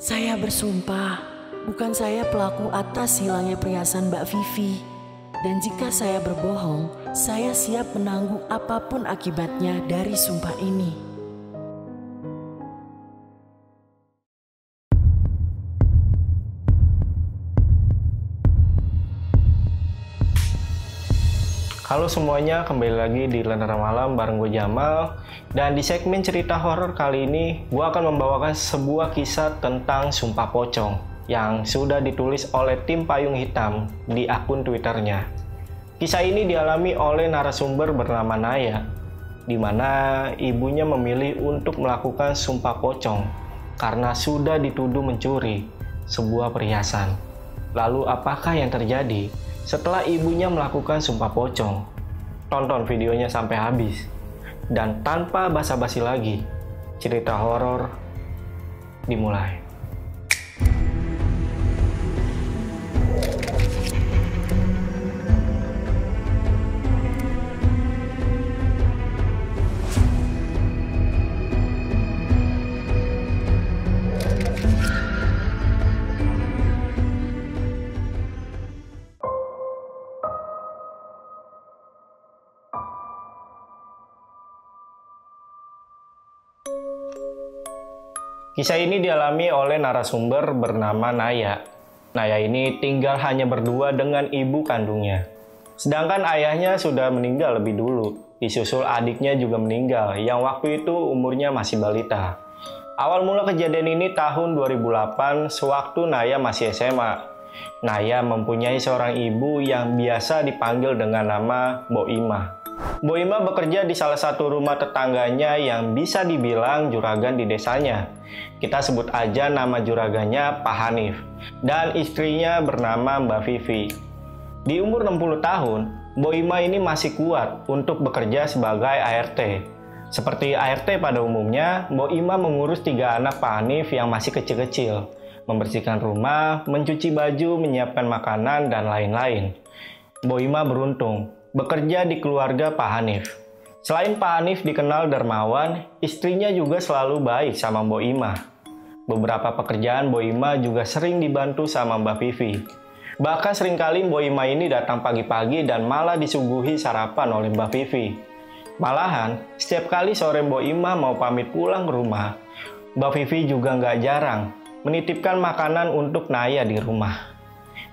Saya bersumpah, bukan saya pelaku atas hilangnya perhiasan Mbak Vivi. Dan jika saya berbohong, saya siap menanggung apapun akibatnya dari sumpah ini. Halo semuanya, kembali lagi di Lentera Malam bareng gue Jamal. Dan di segmen cerita horor kali ini, gue akan membawakan sebuah kisah tentang sumpah pocong yang sudah ditulis oleh tim Payung Hitam di akun Twitternya. Kisah ini dialami oleh narasumber bernama Naya, di mana ibunya memilih untuk melakukan sumpah pocong karena sudah dituduh mencuri sebuah perhiasan. Lalu apakah yang terjadi setelah ibunya melakukan sumpah pocong? Tonton videonya sampai habis. Dan tanpa basa-basi lagi, cerita horor dimulai. Kisah ini dialami oleh narasumber bernama Naya. Naya ini tinggal hanya berdua dengan ibu kandungnya. Sedangkan ayahnya sudah meninggal lebih dulu, disusul adiknya juga meninggal yang waktu itu umurnya masih balita. Awal mula kejadian ini tahun 2008 sewaktu Naya masih SMA. Naya mempunyai seorang ibu yang biasa dipanggil dengan nama Mbok Imah. Mbok Imah bekerja di salah satu rumah tetangganya yang bisa dibilang juragan di desanya. Kita sebut aja nama juragannya Pak Hanif dan istrinya bernama Mbak Vivi. Di umur 60 tahun, Mbok Imah ini masih kuat untuk bekerja sebagai ART. Seperti ART pada umumnya, Mbok Imah mengurus 3 anak Pak Hanif yang masih kecil-kecil, membersihkan rumah, mencuci baju, menyiapkan makanan, dan lain-lain. Mbok Imah beruntung bekerja di keluarga Pak Hanif. Selain Pak Hanif dikenal dermawan, istrinya juga selalu baik sama Mbok Imah. Beberapa pekerjaan Mbok Imah juga sering dibantu sama Mbak Vivi. Bahkan seringkali Mbok Imah ini datang pagi-pagi dan malah disuguhi sarapan oleh Mbak Vivi. Malahan, setiap kali sore Mbok Imah mau pamit pulang ke rumah, Mbak Vivi juga nggak jarang menitipkan makanan untuk Naya di rumah.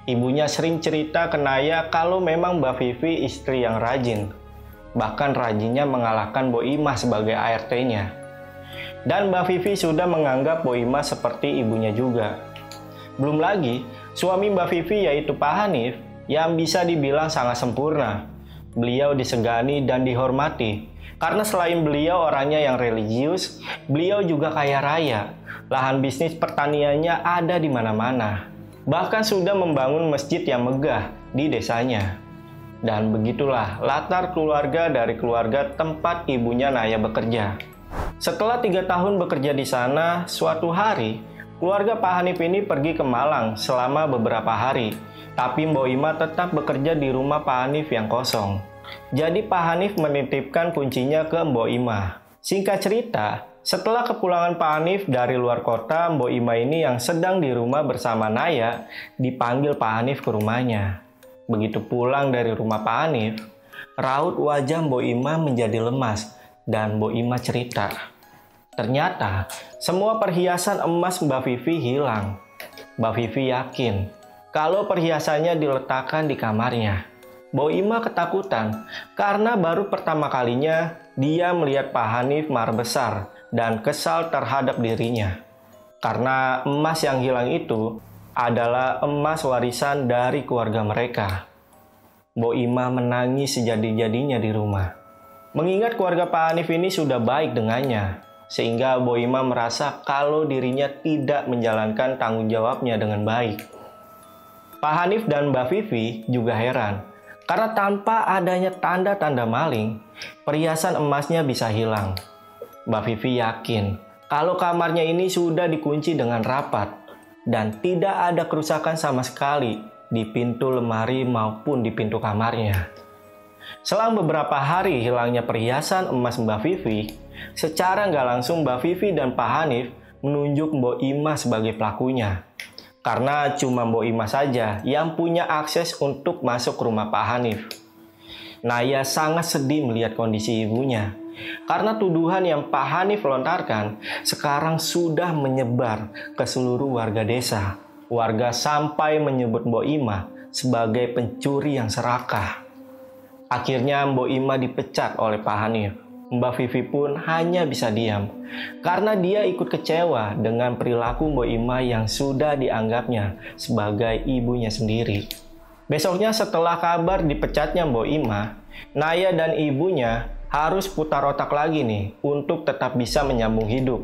Ibunya sering cerita ke Naya kalau memang Mbak Vivi istri yang rajin. Bahkan rajinnya mengalahkan Mbok Imah sebagai ART-nya. Dan Mbak Vivi sudah menganggap Mbok Imah seperti ibunya juga. Belum lagi, suami Mbak Vivi yaitu Pak Hanif yang bisa dibilang sangat sempurna. Beliau disegani dan dihormati. Karena selain beliau orangnya yang religius, beliau juga kaya raya. Lahan bisnis pertaniannya ada di mana-mana. Bahkan sudah membangun masjid yang megah di desanya. Dan begitulah latar keluarga dari keluarga tempat ibunya Naya bekerja. Setelah 3 tahun bekerja di sana, suatu hari, keluarga Pak Hanif ini pergi ke Malang selama beberapa hari. Tapi Mbok Imah tetap bekerja di rumah Pak Hanif yang kosong. Jadi Pak Hanif menitipkan kuncinya ke Mbok Imah. Singkat cerita, setelah kepulangan Pak Hanif dari luar kota, Mbok Imah ini yang sedang di rumah bersama Naya, dipanggil Pak Hanif ke rumahnya. Begitu pulang dari rumah Pak Hanif, raut wajah Mbok Imah menjadi lemas dan Mbok Imah cerita. Ternyata semua perhiasan emas Mbak Vivi hilang. Mbak Vivi yakin kalau perhiasannya diletakkan di kamarnya. Mbok Imah ketakutan karena baru pertama kalinya dia melihat Pak Hanif marah besar dan kesal terhadap dirinya. Karena emas yang hilang itu adalah emas warisan dari keluarga mereka. Mbok Imah menangis sejadi-jadinya di rumah. Mengingat keluarga Pak Hanif ini sudah baik dengannya, sehingga Mbok Imah merasa kalau dirinya tidak menjalankan tanggung jawabnya dengan baik. Pak Hanif dan Mbak Vivi juga heran, karena tanpa adanya tanda-tanda maling, perhiasan emasnya bisa hilang. Mbak Vivi yakin kalau kamarnya ini sudah dikunci dengan rapat dan tidak ada kerusakan sama sekali di pintu lemari maupun di pintu kamarnya. Selang beberapa hari hilangnya perhiasan emas Mbak Vivi, secara nggak langsung Mbak Vivi dan Pak Hanif menunjuk Mbok Ima sebagai pelakunya. Karena cuma Mbok Ima saja yang punya akses untuk masuk ke rumah Pak Hanif. Naya sangat sedih melihat kondisi ibunya. Karena tuduhan yang Pak Hanif lontarkan sekarang sudah menyebar ke seluruh warga desa. Warga sampai menyebut Mbok Ima sebagai pencuri yang serakah. Akhirnya Mbok Ima dipecat oleh Pak Hanif. Mbak Vivi pun hanya bisa diam karena dia ikut kecewa dengan perilaku Mbok Ima yang sudah dianggapnya sebagai ibunya sendiri. Besoknya setelah kabar dipecatnya Mbok Ima, Naya dan ibunya harus putar otak lagi nih untuk tetap bisa menyambung hidup.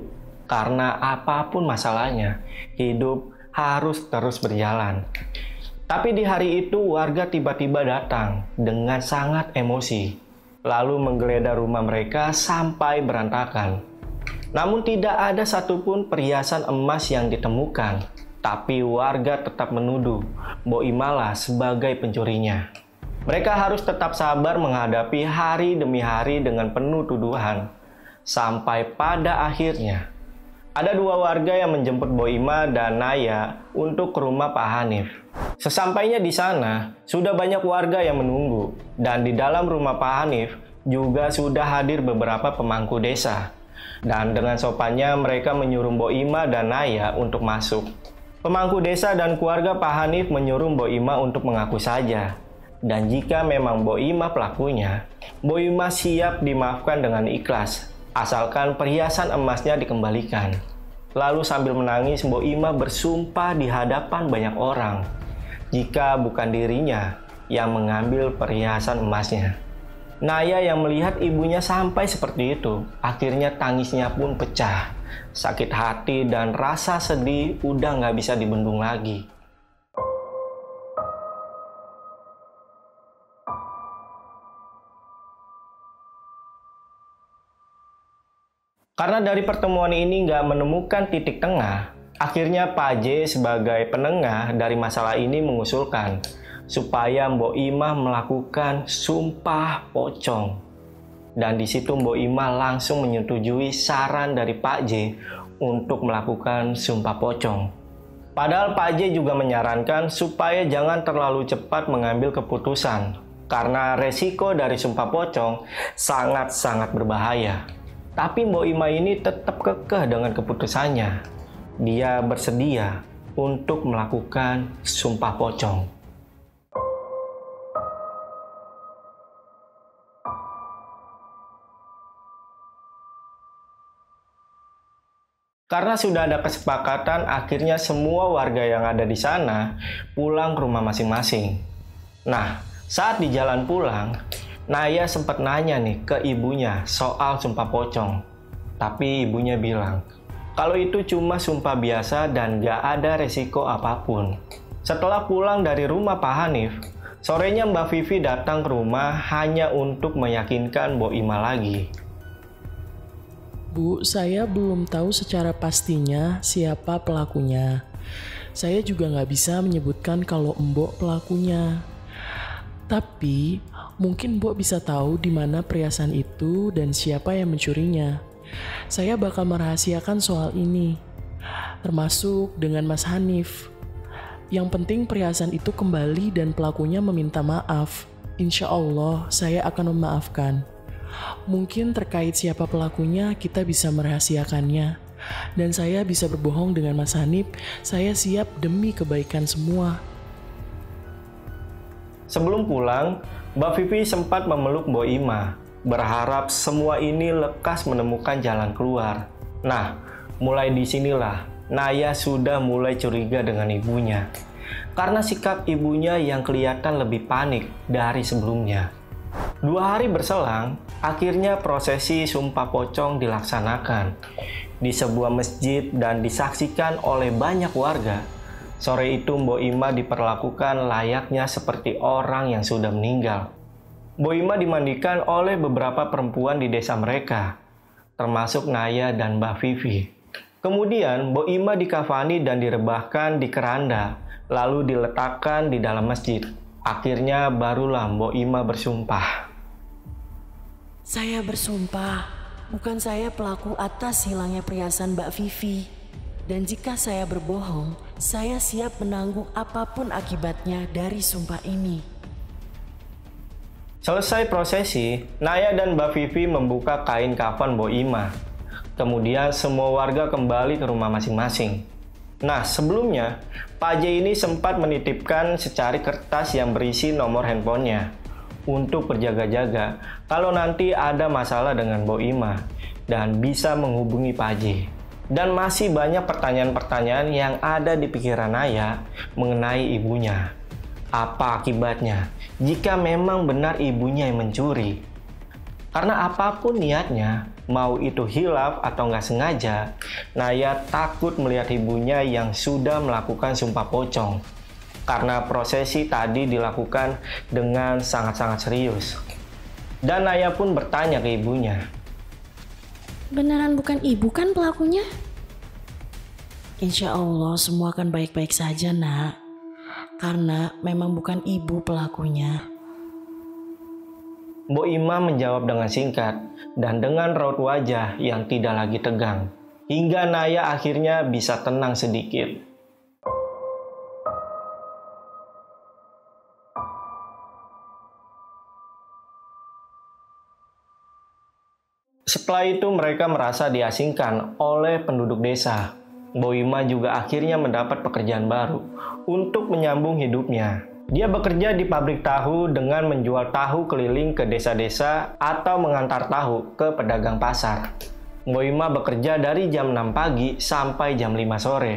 Karena apapun masalahnya, hidup harus terus berjalan. Tapi di hari itu warga tiba-tiba datang dengan sangat emosi. Lalu menggeledah rumah mereka sampai berantakan. Namun tidak ada satupun perhiasan emas yang ditemukan. Tapi warga tetap menuduh Mbok Ima lah sebagai pencurinya. Mereka harus tetap sabar menghadapi hari demi hari dengan penuh tuduhan. Sampai pada akhirnya, ada dua warga yang menjemput Mbok Ima dan Naya untuk ke rumah Pak Hanif. Sesampainya di sana, sudah banyak warga yang menunggu. Dan di dalam rumah Pak Hanif juga sudah hadir beberapa pemangku desa. Dan dengan sopannya mereka menyuruh Mbok Ima dan Naya untuk masuk. Pemangku desa dan keluarga Pak Hanif menyuruh Mbok Ima untuk mengaku saja. Dan jika memang Mbok Ima pelakunya, Mbok Ima siap dimaafkan dengan ikhlas, asalkan perhiasan emasnya dikembalikan. Lalu sambil menangis, Mbok Ima bersumpah di hadapan banyak orang, jika bukan dirinya yang mengambil perhiasan emasnya. Naya yang melihat ibunya sampai seperti itu, akhirnya tangisnya pun pecah. Sakit hati dan rasa sedih udah nggak bisa dibendung lagi. Karena dari pertemuan ini nggak menemukan titik tengah, akhirnya Pak J sebagai penengah dari masalah ini mengusulkan supaya Mbok Ima melakukan sumpah pocong. Dan di situ Mbok Ima langsung menyetujui saran dari Pak J untuk melakukan sumpah pocong. Padahal Pak J juga menyarankan supaya jangan terlalu cepat mengambil keputusan, karena resiko dari sumpah pocong sangat-sangat berbahaya. Tapi Mbok Ima ini tetap kekeh dengan keputusannya. Dia bersedia untuk melakukan sumpah pocong. Karena sudah ada kesepakatan, akhirnya semua warga yang ada di sana pulang ke rumah masing-masing. Nah, saat di jalan pulang, Naya sempat nanya nih ke ibunya soal sumpah pocong. Tapi ibunya bilang kalau itu cuma sumpah biasa dan gak ada resiko apapun. Setelah pulang dari rumah Pak Hanif, sorenya Mbak Vivi datang ke rumah hanya untuk meyakinkan Mbok Ima lagi. Bu, saya belum tahu secara pastinya siapa pelakunya. Saya juga nggak bisa menyebutkan kalau Mbok pelakunya. Tapi, mungkin Mbok bisa tahu di mana perhiasan itu dan siapa yang mencurinya. Saya bakal merahasiakan soal ini, termasuk dengan Mas Hanif. Yang penting perhiasan itu kembali dan pelakunya meminta maaf. Insya Allah, saya akan memaafkan. Mungkin terkait siapa pelakunya, kita bisa merahasiakannya. Dan saya bisa berbohong dengan Mas Hanif, saya siap demi kebaikan semua. Sebelum pulang, Mbak Vivi sempat memeluk Mbok Ima, berharap semua ini lekas menemukan jalan keluar. Nah, mulai disinilah Naya sudah mulai curiga dengan ibunya. Karena sikap ibunya yang kelihatan lebih panik dari sebelumnya. 2 hari berselang, akhirnya prosesi sumpah pocong dilaksanakan di sebuah masjid dan disaksikan oleh banyak warga. Sore itu Mbok Ima diperlakukan layaknya seperti orang yang sudah meninggal. Mbok Ima dimandikan oleh beberapa perempuan di desa mereka, termasuk Naya dan Mbak Vivi. Kemudian Mbok Ima dikafani dan direbahkan di keranda, lalu diletakkan di dalam masjid. Akhirnya barulah Mbok Ima bersumpah. Saya bersumpah, bukan saya pelaku atas hilangnya perhiasan Mbak Vivi. Dan jika saya berbohong, saya siap menanggung apapun akibatnya dari sumpah ini. Selesai prosesi, Naya dan Mbak Vivi membuka kain kafan Mbok Ima. Kemudian semua warga kembali ke rumah masing-masing. Nah, sebelumnya, Pak J ini sempat menitipkan secari kertas yang berisi nomor handphonenya untuk berjaga-jaga kalau nanti ada masalah dengan Mbok Ima dan bisa menghubungi Pak J. Dan masih banyak pertanyaan-pertanyaan yang ada di pikiran Naya mengenai ibunya. Apa akibatnya jika memang benar ibunya yang mencuri? Karena apapun niatnya, mau itu hilaf atau nggak sengaja, Naya takut melihat ibunya yang sudah melakukan sumpah pocong. Karena prosesi tadi dilakukan dengan sangat-sangat serius. Dan Naya pun bertanya ke ibunya, "Beneran bukan ibu kan pelakunya?" Insya Allah semua akan baik-baik saja, Nak. Karena memang bukan ibu pelakunya. Mbok Ima menjawab dengan singkat dan dengan raut wajah yang tidak lagi tegang. Hingga Naya akhirnya bisa tenang sedikit. Setelah itu mereka merasa diasingkan oleh penduduk desa. Mbok Ima juga akhirnya mendapat pekerjaan baru untuk menyambung hidupnya. Dia bekerja di pabrik tahu dengan menjual tahu keliling ke desa-desa atau mengantar tahu ke pedagang pasar. Mbok Ima bekerja dari jam 6 pagi sampai jam 5 sore.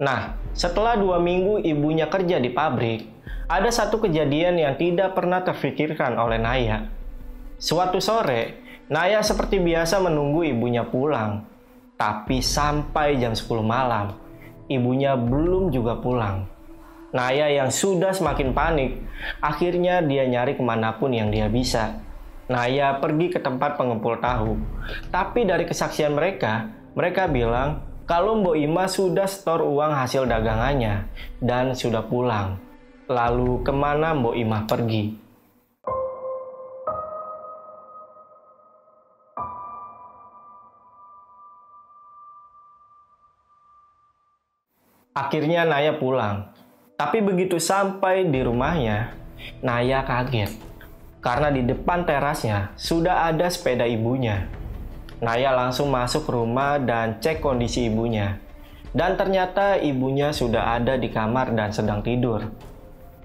Nah, setelah 2 minggu ibunya kerja di pabrik, ada satu kejadian yang tidak pernah terfikirkan oleh Naya. Suatu sore, Naya seperti biasa menunggu ibunya pulang. Tapi sampai jam 10 malam, ibunya belum juga pulang. Naya yang sudah semakin panik, akhirnya dia nyari kemanapun yang dia bisa. Naya pergi ke tempat pengepul tahu. Tapi dari kesaksian mereka bilang kalau Mbok Ima sudah setor uang hasil dagangannya dan sudah pulang. Lalu kemana Mbok Ima pergi? Akhirnya Naya pulang. Tapi begitu sampai di rumahnya, Naya kaget. Karena di depan terasnya sudah ada sepeda ibunya. Naya langsung masuk ke rumah dan cek kondisi ibunya. Dan ternyata ibunya sudah ada di kamar dan sedang tidur.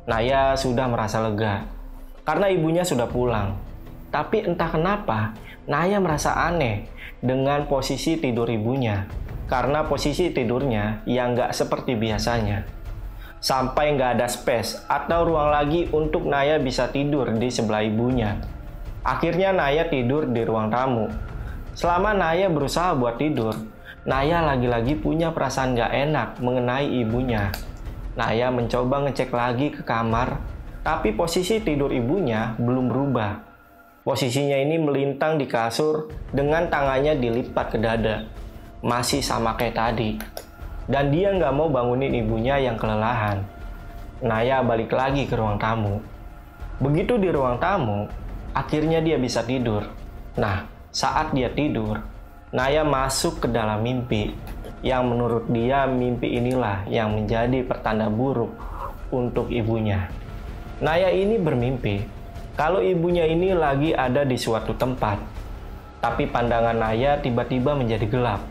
Naya sudah merasa lega. Karena ibunya sudah pulang. Tapi entah kenapa, Naya merasa aneh dengan posisi tidur ibunya. Karena posisi tidurnya yang nggak seperti biasanya. Sampai nggak ada space atau ruang lagi untuk Naya bisa tidur di sebelah ibunya. Akhirnya Naya tidur di ruang tamu. Selama Naya berusaha buat tidur, Naya lagi-lagi punya perasaan nggak enak mengenai ibunya. Naya mencoba ngecek lagi ke kamar, tapi posisi tidur ibunya belum berubah. Posisinya ini melintang di kasur dengan tangannya dilipat ke dada. Masih sama kayak tadi. Dan dia nggak mau bangunin ibunya yang kelelahan. Naya balik lagi ke ruang tamu. Begitu di ruang tamu, akhirnya dia bisa tidur. Nah, saat dia tidur, Naya masuk ke dalam mimpi. Yang menurut dia mimpi inilah yang menjadi pertanda buruk untuk ibunya. Naya ini bermimpi kalau ibunya ini lagi ada di suatu tempat. Tapi pandangan Naya tiba-tiba menjadi gelap.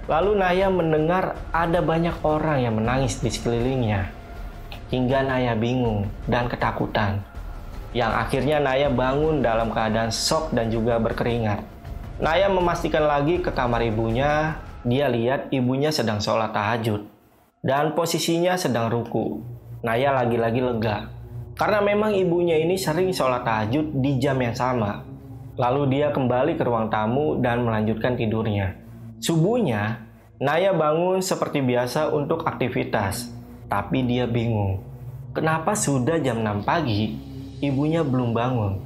Lalu Naya mendengar ada banyak orang yang menangis di sekelilingnya. Hingga Naya bingung dan ketakutan. Yang akhirnya Naya bangun dalam keadaan shock dan juga berkeringat. Naya memastikan lagi ke kamar ibunya. Dia lihat ibunya sedang sholat tahajud. Dan posisinya sedang ruku. Naya lagi-lagi lega. Karena memang ibunya ini sering sholat tahajud di jam yang sama. Lalu dia kembali ke ruang tamu dan melanjutkan tidurnya. Subuhnya, Naya bangun seperti biasa untuk aktivitas. Tapi dia bingung. Kenapa sudah jam 6 pagi, ibunya belum bangun?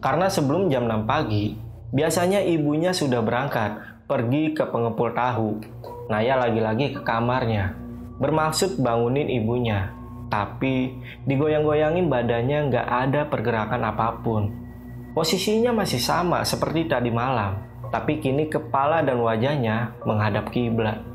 Karena sebelum jam 6 pagi, biasanya ibunya sudah berangkat pergi ke pengepul tahu. Naya lagi-lagi ke kamarnya, bermaksud bangunin ibunya. Tapi digoyang-goyangin badannya nggak ada pergerakan apapun. Posisinya masih sama seperti tadi malam. Tapi kini kepala dan wajahnya menghadap kiblat.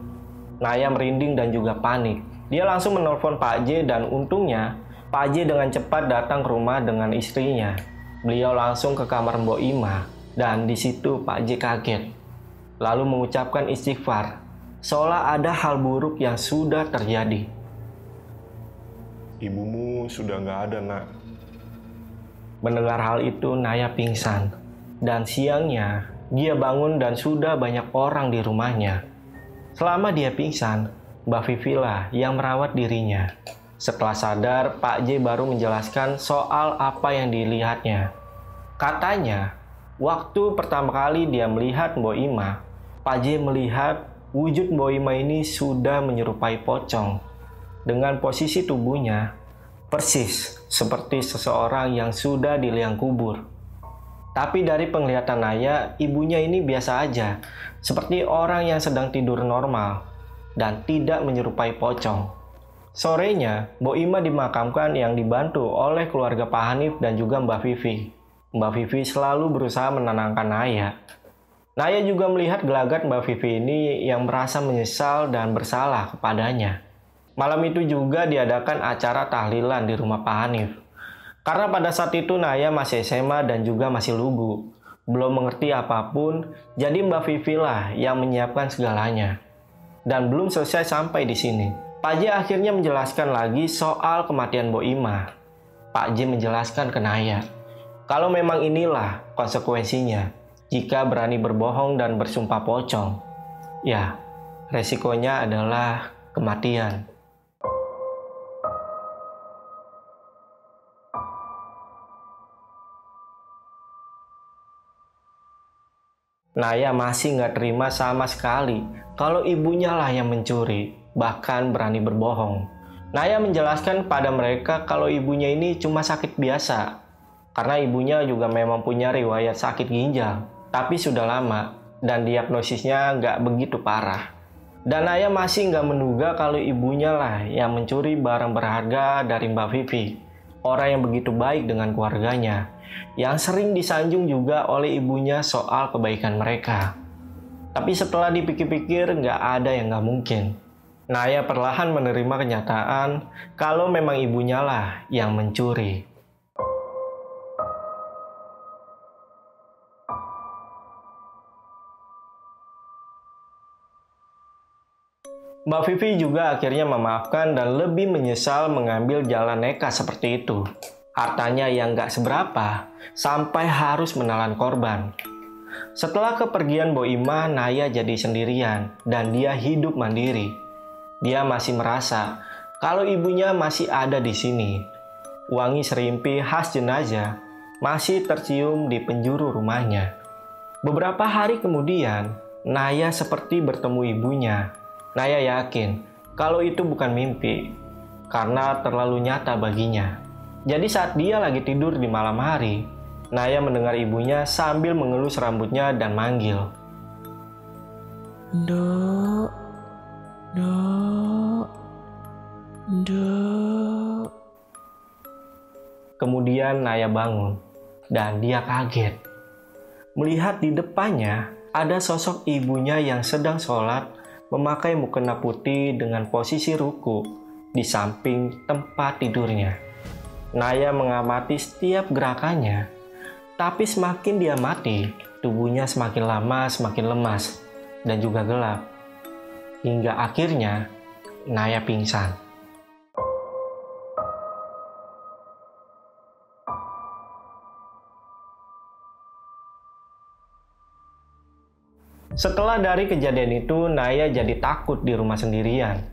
Naya merinding dan juga panik. Dia langsung menelpon Pak J dan untungnya Pak J dengan cepat datang ke rumah dengan istrinya. Beliau langsung ke kamar Mbok Ima dan di situ Pak J kaget. Lalu mengucapkan istighfar, seolah ada hal buruk yang sudah terjadi. Ibumu sudah nggak ada, Nak. Mendengar hal itu, Naya pingsan. Dan siangnya, dia bangun dan sudah banyak orang di rumahnya. Selama dia pingsan, Mbak Vivi lah yang merawat dirinya. Setelah sadar, Pak J baru menjelaskan soal apa yang dilihatnya. Katanya, waktu pertama kali dia melihat Mbok Ima, Pak J melihat wujud Mbok Ima ini sudah menyerupai pocong. Dengan posisi tubuhnya persis seperti seseorang yang sudah di liang kubur. Tapi dari penglihatan Naya, ibunya ini biasa aja, seperti orang yang sedang tidur normal dan tidak menyerupai pocong. Sorenya, Mbok Ima dimakamkan yang dibantu oleh keluarga Pak Hanif dan juga Mbak Vivi. Mbak Vivi selalu berusaha menenangkan Naya. Naya juga melihat gelagat Mbak Vivi ini yang merasa menyesal dan bersalah kepadanya. Malam itu juga diadakan acara tahlilan di rumah Pak Hanif. Karena pada saat itu Naya masih SMA dan juga masih lugu. Belum mengerti apapun, jadi Mbak Vivi lah yang menyiapkan segalanya. Dan belum selesai sampai di sini. Pak J akhirnya menjelaskan lagi soal kematian Mbok Ima. Pak J menjelaskan ke Naya, kalau memang inilah konsekuensinya jika berani berbohong dan bersumpah pocong. Ya, resikonya adalah kematian. Naya masih nggak terima sama sekali kalau ibunya lah yang mencuri, bahkan berani berbohong. Naya menjelaskan pada mereka kalau ibunya ini cuma sakit biasa, karena ibunya juga memang punya riwayat sakit ginjal, tapi sudah lama dan diagnosisnya nggak begitu parah. Dan Naya masih nggak menduga kalau ibunya lah yang mencuri barang berharga dari Mbak Vivi, orang yang begitu baik dengan keluarganya, yang sering disanjung juga oleh ibunya soal kebaikan mereka. Tapi setelah dipikir-pikir nggak ada yang nggak mungkin. Naya perlahan menerima kenyataan kalau memang ibunya lah yang mencuri. Mbak Vivi juga akhirnya memaafkan dan lebih menyesal mengambil jalan nekat seperti itu. Hartanya yang gak seberapa, sampai harus menelan korban. Setelah kepergian Mbok Ima, Naya jadi sendirian dan dia hidup mandiri. Dia masih merasa kalau ibunya masih ada di sini. Wangi serimpi khas jenazah masih tercium di penjuru rumahnya. Beberapa hari kemudian, Naya seperti bertemu ibunya. Naya yakin kalau itu bukan mimpi, karena terlalu nyata baginya. Jadi saat dia lagi tidur di malam hari, Naya mendengar ibunya sambil mengelus rambutnya dan manggil. Dok, dok, dok. Kemudian Naya bangun dan dia kaget. Melihat di depannya ada sosok ibunya yang sedang sholat memakai mukena putih dengan posisi ruku di samping tempat tidurnya. Naya mengamati setiap gerakannya, tapi semakin dia mati, tubuhnya semakin lama semakin lemas dan juga gelap. Hingga akhirnya Naya pingsan. Setelah dari kejadian itu, Naya jadi takut di rumah sendirian.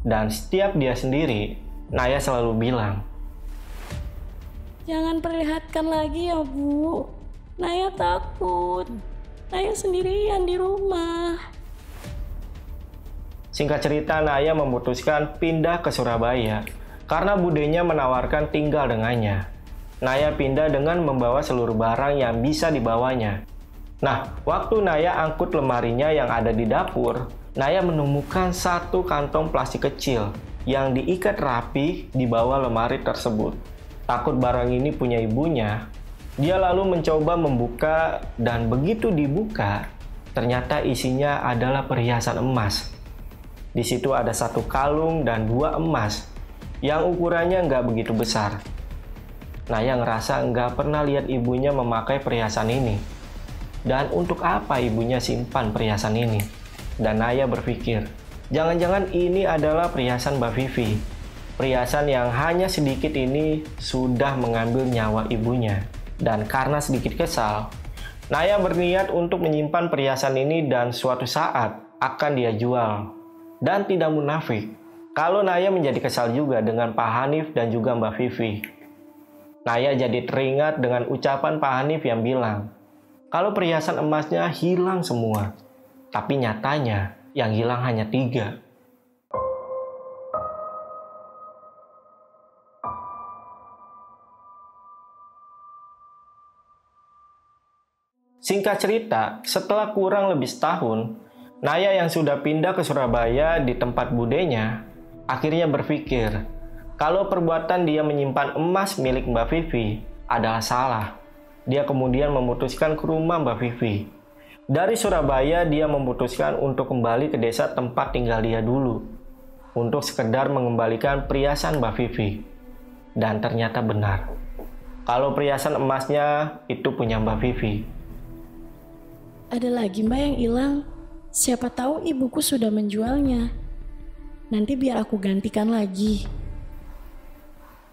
Dan setiap dia sendiri, Naya selalu bilang, Jangan perlihatkan lagi ya, Bu. Naya takut. Naya sendirian di rumah. Singkat cerita, Naya memutuskan pindah ke Surabaya karena budenya menawarkan tinggal dengannya. Naya pindah dengan membawa seluruh barang yang bisa dibawanya. Nah, waktu Naya angkut lemarinya yang ada di dapur, Naya menemukan satu kantong plastik kecil yang diikat rapi di bawah lemari tersebut. Takut barang ini punya ibunya, dia lalu mencoba membuka dan begitu dibuka, ternyata isinya adalah perhiasan emas. Di situ ada 1 kalung dan 2 emas yang ukurannya nggak begitu besar. Naya ngerasa nggak pernah lihat ibunya memakai perhiasan ini. Dan untuk apa ibunya simpan perhiasan ini? Dan Naya berpikir, jangan-jangan ini adalah perhiasan Mbak Vivi. Perhiasan yang hanya sedikit ini sudah mengambil nyawa ibunya. Dan karena sedikit kesal, Naya berniat untuk menyimpan perhiasan ini dan suatu saat akan dia jual. Dan tidak munafik, kalau Naya menjadi kesal juga dengan Pak Hanif dan juga Mbak Vivi. Naya jadi teringat dengan ucapan Pak Hanif yang bilang, kalau perhiasan emasnya hilang semua. Tapi nyatanya yang hilang hanya 3. Singkat cerita, setelah kurang lebih setahun, Naya yang sudah pindah ke Surabaya di tempat budenya, akhirnya berpikir kalau perbuatan dia menyimpan emas milik Mbak Vivi adalah salah. Dia kemudian memutuskan ke rumah Mbak Vivi. Dari Surabaya dia memutuskan untuk kembali ke desa tempat tinggal dia dulu, untuk sekedar mengembalikan perhiasan Mbak Vivi. Dan ternyata benar, kalau perhiasan emasnya itu punya Mbak Vivi. Ada lagi Mbak yang hilang. Siapa tahu ibuku sudah menjualnya. Nanti biar aku gantikan lagi.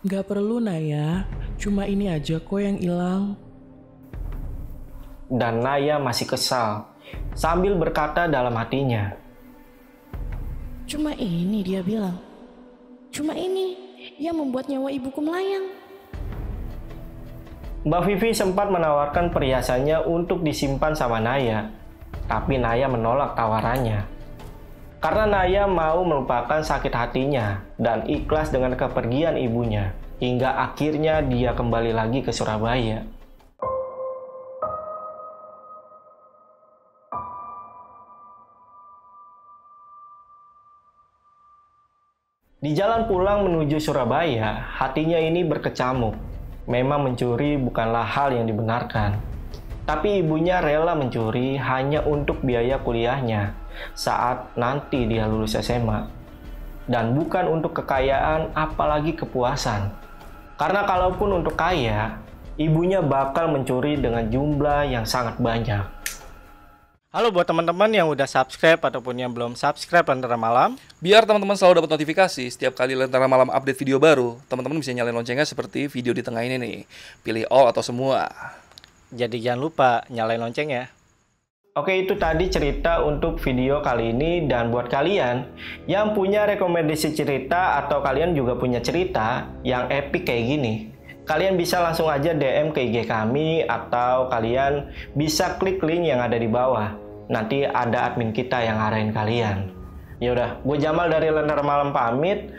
Gak perlu Naya, cuma ini aja kok yang hilang. Dan Naya masih kesal, sambil berkata dalam hatinya, Cuma ini dia bilang. Cuma ini yang membuat nyawa ibuku melayang. Mbak Vivi sempat menawarkan perhiasannya untuk disimpan sama Naya, tapi Naya menolak tawarannya. Karena Naya mau melupakan sakit hatinya dan ikhlas dengan kepergian ibunya, hingga akhirnya dia kembali lagi ke Surabaya. Di jalan pulang menuju Surabaya, hatinya ini berkecamuk. Memang mencuri bukanlah hal yang dibenarkan. Tapi ibunya rela mencuri hanya untuk biaya kuliahnya saat nanti dia lulus SMA. Dan bukan untuk kekayaan apalagi kepuasan. Karena kalaupun untuk kaya, ibunya bakal mencuri dengan jumlah yang sangat banyak. Halo buat teman-teman yang udah subscribe ataupun yang belum subscribe Lentera Malam. Biar teman-teman selalu dapat notifikasi setiap kali Lentera Malam update video baru, teman-teman bisa nyalain loncengnya seperti video di tengah ini nih. Pilih all atau semua. Jadi jangan lupa nyalain lonceng ya. Oke, itu tadi cerita untuk video kali ini. Dan buat kalian yang punya rekomendasi cerita atau kalian juga punya cerita yang epic kayak gini, kalian bisa langsung aja DM ke IG kami atau kalian bisa klik link yang ada di bawah. Nanti ada admin kita yang arahin kalian. Yaudah, gue Jamal dari Lentera Malam pamit.